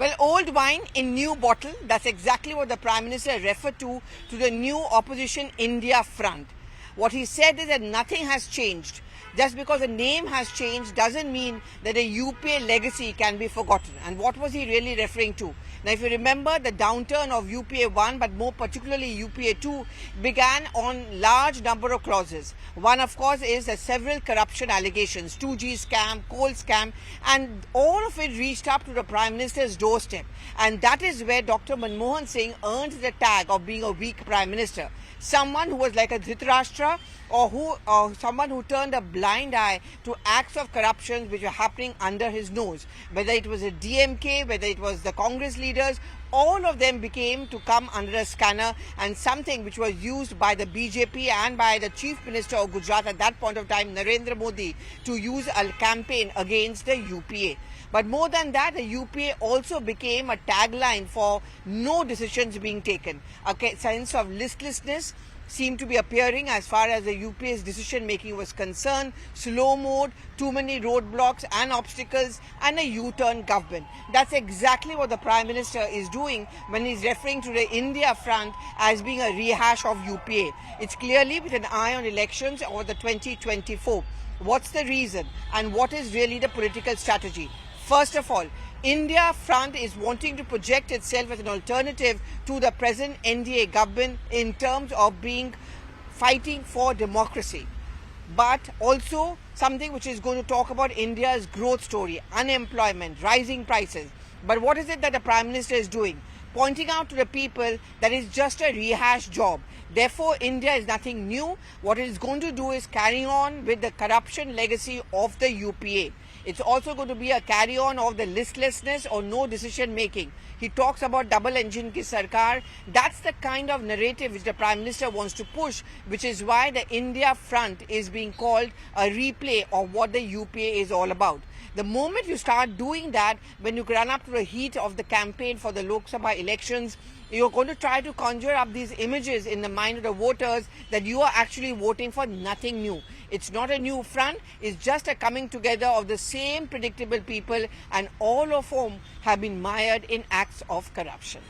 Well, old wine in new bottle, that's exactly what the Prime Minister referred to the new opposition India front. What he said is that nothing has changed. Just because the name has changed doesn't mean that a UPA legacy can be forgotten. And what was he really referring to? Now, if you remember, the downturn of UPA 1, but more particularly UPA 2, began on large number of clauses. One, of course, is the several corruption allegations, 2G scam, coal scam, and all of it reached up to the Prime Minister's doorstep. And that is where Dr. Manmohan Singh earned the tag of being a weak Prime Minister. Someone who was like a Dhritarashtra, or someone who turned a blind eye to acts of corruption which were happening under his nose. Whether it was a DMK, whether it was the Congress leaders, all of them became to come under a scanner, and something which was used by the BJP and by the Chief Minister of Gujarat at that point of time, Narendra Modi, to use a campaign against the UPA. But more than that, the UPA also became a tagline for no decisions being taken. A sense of listlessness seemed to be appearing as far as the UPA's decision making was concerned, slow mode, too many roadblocks and obstacles, and a U-turn government. That's exactly what the Prime Minister is doing when he's referring to the India front as being a rehash of UPA. It's clearly with an eye on elections over the 2024. What's the reason and what is really the political strategy? First of all, India front is wanting to project itself as an alternative to the present N.D.A. government in terms of fighting for democracy, but also something which is going to talk about India's growth story, unemployment, rising prices. But what is it that the Prime Minister is doing? Pointing out to the people that it's just a rehash job. Therefore, India is nothing new. What it is going to do is carry on with the corruption legacy of the UPA. It's also going to be a carry-on of the listlessness or no decision-making. He talks about double engine ki sarkar. That's the kind of narrative which the Prime Minister wants to push, which is why the India front is being called a replay of what the UPA is all about. The moment you start doing that, when you run up to the heat of the campaign for the Lok Sabha elections, you're going to try to conjure up these images in the mind of the voters that you are actually voting for nothing new. It's not a new front, it's just a coming together of the same predictable people, and all of whom have been mired in acts of corruption.